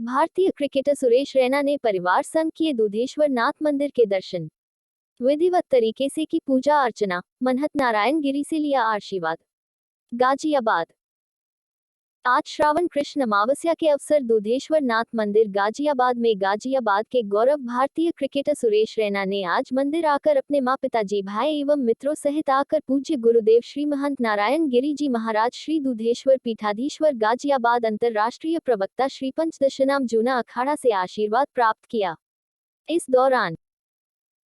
भारतीय क्रिकेटर सुरेश रैना ने परिवार संग किए दुधेश्वर नाथ मंदिर के दर्शन। विधिवत तरीके से की पूजा अर्चना, मनहत नारायण गिरी से लिया आशीर्वाद। गाजियाबाद। आज श्रावण कृष्ण अमावस्या के अवसर दुधेश्वर नाथ मंदिर गाजियाबाद में गाजियाबाद के गौरव भारतीय क्रिकेटर सुरेश रैना ने आज मंदिर आकर अपने मां पिताजी भाई एवं मित्रों सहित आकर पूज्य गुरुदेव श्री महंत नारायण गिरी जी महाराज श्री दुधेश्वर पीठाधीश्वर गाजियाबाद अंतरराष्ट्रीय प्रवक्ता श्री पंचदशनाम जूना अखाड़ा से आशीर्वाद प्राप्त किया। इस दौरान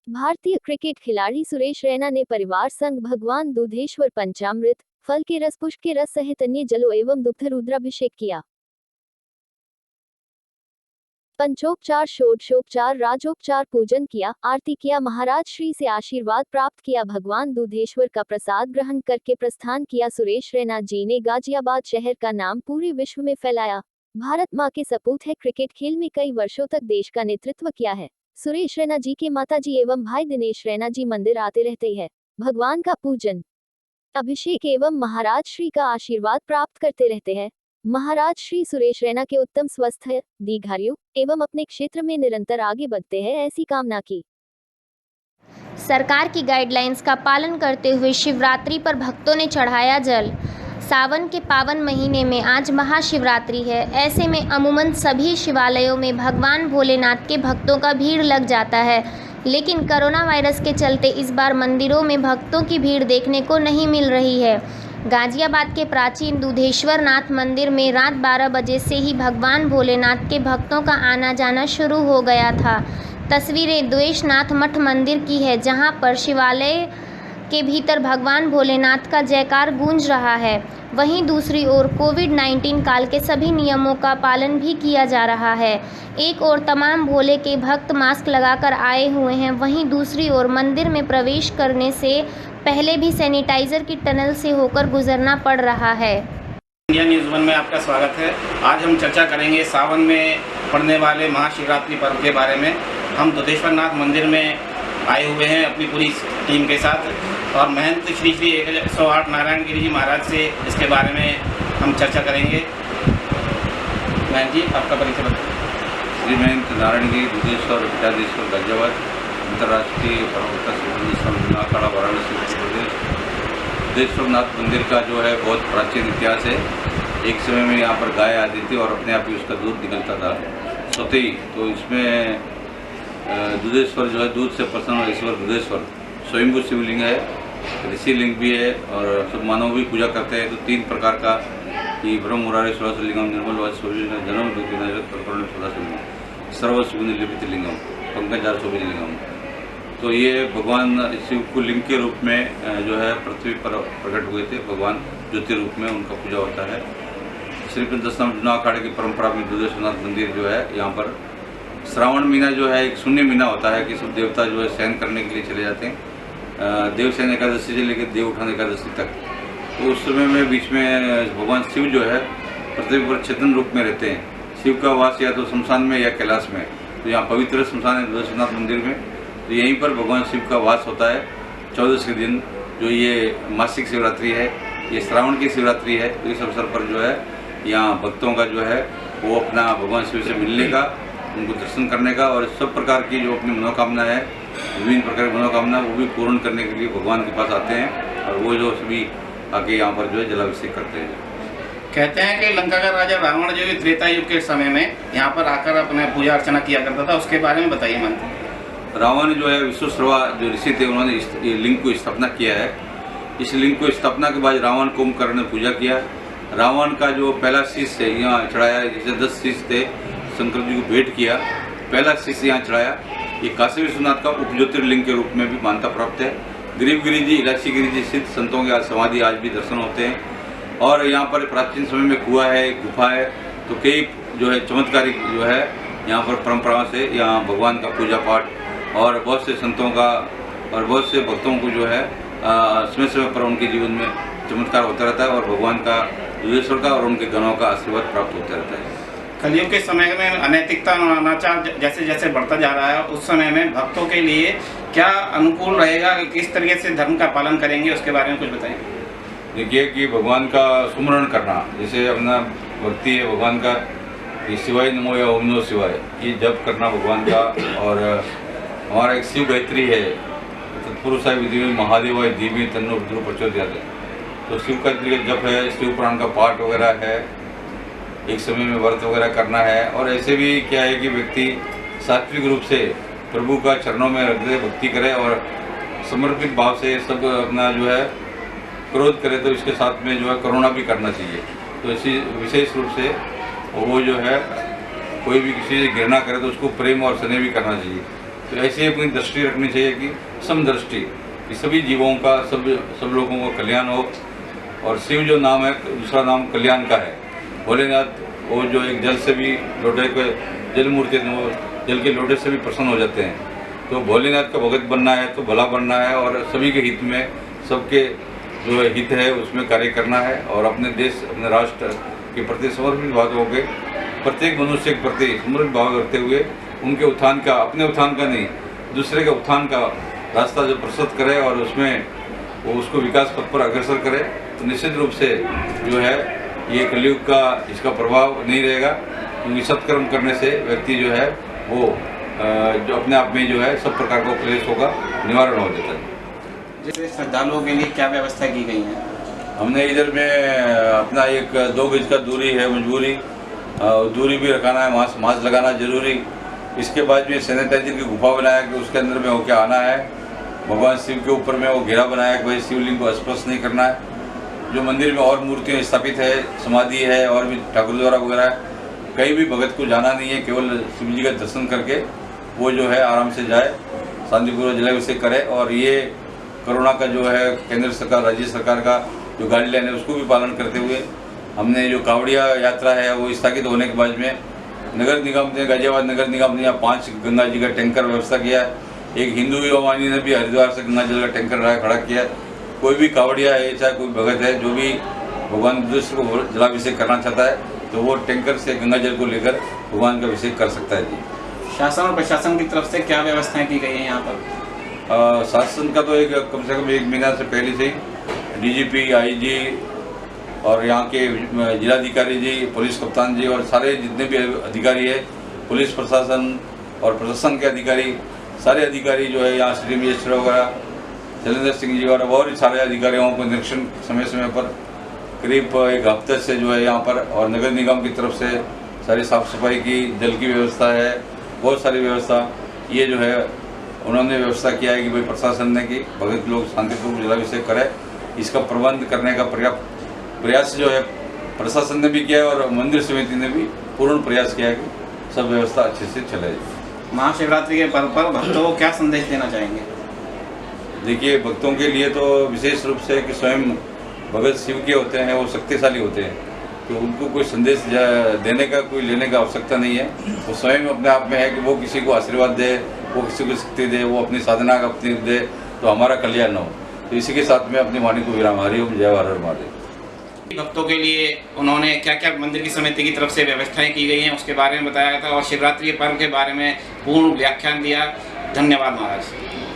भारतीय क्रिकेट खिलाड़ी सुरेश रैना ने परिवार संग भगवान दुधेश्वर पंचामृत, फल के रस, पुष्प के रस सहित अन्य जलों एवं दुग्ध रुद्राभिषेक किया। पंचोपचार, षोडशोपचार, राजोपचार पूजन किया, आरती किया, महाराज श्री से आशीर्वाद प्राप्त किया, भगवान दुधेश्वर का प्रसाद ग्रहण करके प्रस्थान किया। सुरेश रैना जी ने गाजियाबाद शहर का नाम पूरे विश्व में फैलाया। भारत मां के सपूत है। क्रिकेट खेल में कई वर्षों तक देश का नेतृत्व किया है। सुरेश रैना जी के माताजी एवं भाई दिनेश रैना जी मंदिर आते रहते हैं, भगवान का पूजन, अभिषेक एवं महाराज श्री का आशीर्वाद प्राप्त करते रहते हैं। महाराज श्री सुरेश रैना के उत्तम स्वास्थ्य, दीर्घायु एवं अपने क्षेत्र में निरंतर आगे बढ़ते हैं, ऐसी कामना की। सरकार की गाइडलाइंस का पालन करते हुए शिवरात्रि पर भक्तों ने चढ़ाया जल। सावन के पावन महीने में आज महाशिवरात्रि है। ऐसे में अमूमन सभी शिवालयों में भगवान भोलेनाथ के भक्तों का भीड़ लग जाता है, लेकिन कोरोना वायरस के चलते इस बार मंदिरों में भक्तों की भीड़ देखने को नहीं मिल रही है। गाजियाबाद के प्राचीन दुधेश्वर नाथ मंदिर में रात 12 बजे से ही भगवान भोलेनाथ के भक्तों का आना जाना शुरू हो गया था। तस्वीरें द्वेषनाथ मठ मंदिर की है, जहां पर शिवालय के भीतर भगवान भोलेनाथ का जयकार गूंज रहा है। वहीं दूसरी ओर कोविड-19 काल के सभी नियमों का पालन भी किया जा रहा है। एक ओर तमाम भोले के भक्त मास्क लगाकर आए हुए हैं, वहीं दूसरी ओर मंदिर में प्रवेश करने से पहले भी सैनिटाइजर की टनल से होकर गुजरना पड़ रहा है। इंडिया न्यूज़ 1 में आपका स्वागत है। आज हम चर्चा करेंगे सावन में पड़ने वाले महाशिवरात्रि पर्व के बारे में। हम दुधेश्वर नाथ मंदिर में आए हुए हैं अपनी पूरी टीम के साथ और महंत श्री 108 नारायण गिरी जी महाराज से इसके बारे में हम चर्चा करेंगे। महंत जी, आपका परिचय बताइए। श्री महंत नारायण गिरी दुधेश्वर पीठाधीश्वर गाजियाबाद अंतर्राष्ट्रीय प्रवक्ता श्री पंचदशनाम अखाड़ा वाराणसी उत्तर प्रदेश। दुधेश्वर नाथ मंदिर का जो है बहुत प्राचीन इतिहास है। एक समय में यहाँ पर गाय आती थी और अपने आप ही उसका दूध निकलता था सोते ही। तो इसमें दुधेश्वर जो है दूध से प्रसन्न ईश्वर दुधेश्वर स्वयंभू शिवलिंग है, ऋषि लिंग भी है और सब मानव भी पूजा करते हैं। तो 3 प्रकार का कि ब्रह्म मुरारी सुरस लिंगम निर्मल वाच जन्म प्रकरण सदाशिवलिंगम सर्व शिवलिपित लिंगम पंकजार शोभित लिंगम। तो ये भगवान शिव को लिंग के रूप में जो है पृथ्वी पर प्रकट हुए थे। भगवान ज्योति रूप में उनका पूजा होता है। श्री पंचदशनाम जूना अखाड़े की परंपरा में दुधेश्वर नाथ मंदिर जो है यहाँ पर श्रावण महीना जो है एक शून्य महीना होता है कि सब देवता जो है शयन करने के लिए चले जाते हैं, देवशयन एकादशी से लेकर देव उठान एकादशी तक। तो उस समय में बीच में भगवान शिव जो है पृथ्वी पर चेतन रूप में रहते हैं। शिव का वास या तो शमशान में या कैलाश में। तो यहाँ पवित्र शमशान है दुधेश्वर नाथ मंदिर में, तो यहीं पर भगवान शिव का वास होता है 14 के दिन। जो ये मासिक शिवरात्रि है, ये श्रावण की शिवरात्रि है। तो इस अवसर पर जो है यहाँ भक्तों का जो है वो अपना भगवान शिव से मिलने का, उनको दर्शन करने का और सब प्रकार की जो अपनी मनोकामना है, विभिन्न प्रकार की मनोकामना, वो भी पूर्ण करने के लिए भगवान के पास आते हैं और वो जो सभी आके यहाँ पर जो है जलाभिषेक करते हैं। कहते हैं कि लंका का राजा रावण जो है त्रेता युग के समय में यहाँ पर आकर अपने पूजा अर्चना किया करता था, उसके बारे में बताइए। महंत, रावण जो है विश्वश्रवा जो ऋषि थे, उन्होंने ये लिंग को स्थापना किया है। इस लिंग को स्थापना के बाद रावण कुंभकर्ण ने पूजा किया। रावण का जो पहला शीश है यहाँ चढ़ाया, जैसे 10 शीश थे, शंकर जी को भेंट किया, पहला शीश यहाँ चढ़ाया। ये काशी विश्वनाथ का उपज्योतिर्लिंग के रूप में भी मान्यता प्राप्त है। गरीब गिरी जी, इलाची गिरी जी सिद्ध संतों के समाधि आज भी दर्शन होते हैं। और यहाँ पर प्राचीन समय में कुआं है, गुफा है। तो कई जो है चमत्कारिक जो है यहाँ पर परंपराओं से यहाँ भगवान का पूजा पाठ और बहुत से संतों का और बहुत से भक्तों को जो है समय समय पर उनके जीवन में चमत्कार होता रहता है और भगवान का, दुधेश्वर का और उनके गणों का आशीर्वाद प्राप्त होता रहता है। कलयुग के समय में अनैतिकता और अनाचार जैसे जैसे बढ़ता जा रहा है, उस समय में भक्तों के लिए क्या अनुकूल रहेगा, किस तरीके से धर्म का पालन करेंगे, उसके बारे में कुछ बताएं। देखिए कि भगवान का सुमरण करना, जैसे अपना भक्ति है भगवान का ये शिवाय नमो या ओम नमो शिवाय ये जप करना भगवान का। और हमारा एक शिव गायत्री है, तत्पुरुषाय विधि में महादेवाय धीमे तन्नो रुद्रो प्रचोदयात्। तो शिव गायत्री का जप है, शिव पुराण का पाठ वगैरह है, एक समय में व्रत वगैरह करना है। और ऐसे भी क्या है कि व्यक्ति सात्विक रूप से प्रभु का चरणों में रख दे, भक्ति करे और समर्पित भाव से सब अपना जो है क्रोध करे तो इसके साथ में जो है करुणा भी करना चाहिए। तो इसी विशेष रूप से वो जो है कोई भी किसी से घृणा करे तो उसको प्रेम और स्नेह भी करना चाहिए। तो ऐसे अपनी दृष्टि रखनी चाहिए कि समदृष्टि, कि सभी जीवों का सब लोगों का कल्याण हो। और शिव जो नाम है, दूसरा नाम कल्याण का है। भोलेनाथ वो जो एक जल से भी लोटे के जल मूर्ति जल के लोटे से भी प्रसन्न हो जाते हैं। तो भोलेनाथ का भगत बनना है तो भला बनना है और सभी के हित में, सबके जो हित है उसमें कार्य करना है और अपने देश अपने राष्ट्र के प्रति समर्पित भाव होकर प्रत्येक मनुष्य के प्रति समर्पित भाव रखते हुए उनके उत्थान का, अपने उत्थान का नहीं दूसरे के उत्थान का रास्ता जो प्रशस्त करे और उसमें वो उसको विकास पथ पर अग्रसर करे। तो निश्चित रूप से जो है ये कलयुग का इसका प्रभाव नहीं रहेगा, क्योंकि सत्कर्म करने से व्यक्ति जो है वो जो अपने आप में जो है सब प्रकार का क्लेश होगा निवारण हो जाता है। जैसे श्रद्धालुओं के लिए क्या व्यवस्था की गई है? हमने इधर में अपना एक 2 गज का दूरी है, मजबूरी दूरी भी रखाना है, मास्क लगाना जरूरी। इसके बाद में सैनिटाइजर की गुफा बनाया कि उसके अंदर में होकर आना है। भगवान शिव के ऊपर में वो घेरा बनाया कि भाई शिवलिंग को स्पर्श नहीं करना है। जो मंदिर में और मूर्तियाँ स्थापित है, समाधि है और भी ठाकुर द्वारा वगैरह, कहीं भी भगत को जाना नहीं है, केवल शिव जी का दर्शन करके वो जो है आराम से जाए, शांतिपूर्वक जलाभिषेक करे। और ये कोरोना का जो है केंद्र सरकार राज्य सरकार का जो गाइडलाइन है उसको भी पालन करते हुए हमने जो कांवड़िया यात्रा है वो स्थगित होने के बाद में नगर निगम ने, गाजियाबाद नगर निगम ने यहाँ 5 गंगा जी का टैंकर व्यवस्था किया है। एक हिंदू युवावाहिनी ने भी हरिद्वार से गंगा जल का टैंकर खड़ा किया है। कोई भी कांवड़िया है, चाहे कोई भगत है, जो भी भगवान बुद्ध को जलाभिषेक करना चाहता है तो वो टैंकर से गंगा जल को लेकर भगवान का अभिषेक कर सकता है जी। शासन और प्रशासन की तरफ से क्या व्यवस्थाएं की गई हैं यहाँ पर? शासन का तो एक कम से कम 1 महीना से पहले से ही डीजीपी, आईजी और यहाँ के जिलाधिकारी जी, पुलिस कप्तान जी और सारे जितने भी अधिकारी है, पुलिस प्रशासन और प्रशासन के अधिकारी, सारे अधिकारी जो है यहाँ श्री मजिस्ट्रेट वगैरह शैलेंद्र सिंह जी और बहुत सारे अधिकारियों को निरीक्षण समय समय पर करीब 1 हफ्ते से जो है यहाँ पर, और नगर निगम की तरफ से सारी साफ सफाई की, जल की व्यवस्था है, बहुत सारी व्यवस्था ये जो है उन्होंने व्यवस्था किया है कि भाई प्रशासन ने कि भगत लोग शांतिपूर्वक जलाभिषेक करे। इसका प्रबंध करने का पर्याप्त प्रयास जो है प्रशासन ने भी किया है और मंदिर समिति ने भी पूर्ण प्रयास किया है कि सब व्यवस्था अच्छे से चले। महाशिवरात्रि के पर्व पर भक्तों को क्या संदेश देना चाहेंगे? देखिए, भक्तों के लिए तो विशेष रूप से कि स्वयं भगत शिव के होते हैं, वो शक्तिशाली होते हैं, तो उनको कोई संदेश देने का, कोई लेने का आवश्यकता नहीं है। वो स्वयं अपने आप में है कि वो किसी को आशीर्वाद दे, वो किसी को शक्ति दे, वो अपनी साधना का अपनी दे, तो हमारा कल्याण हो। तो इसी के साथ में अपनी वाणी को विराम। हरि ओम, जय हर हर महादेव। भक्तों के लिए उन्होंने क्या क्या मंदिर की समिति की तरफ से व्यवस्थाएं की गई हैं उसके बारे में बताया था और शिवरात्रि के पर्व के बारे में पूर्ण व्याख्यान दिया। धन्यवाद महाराज।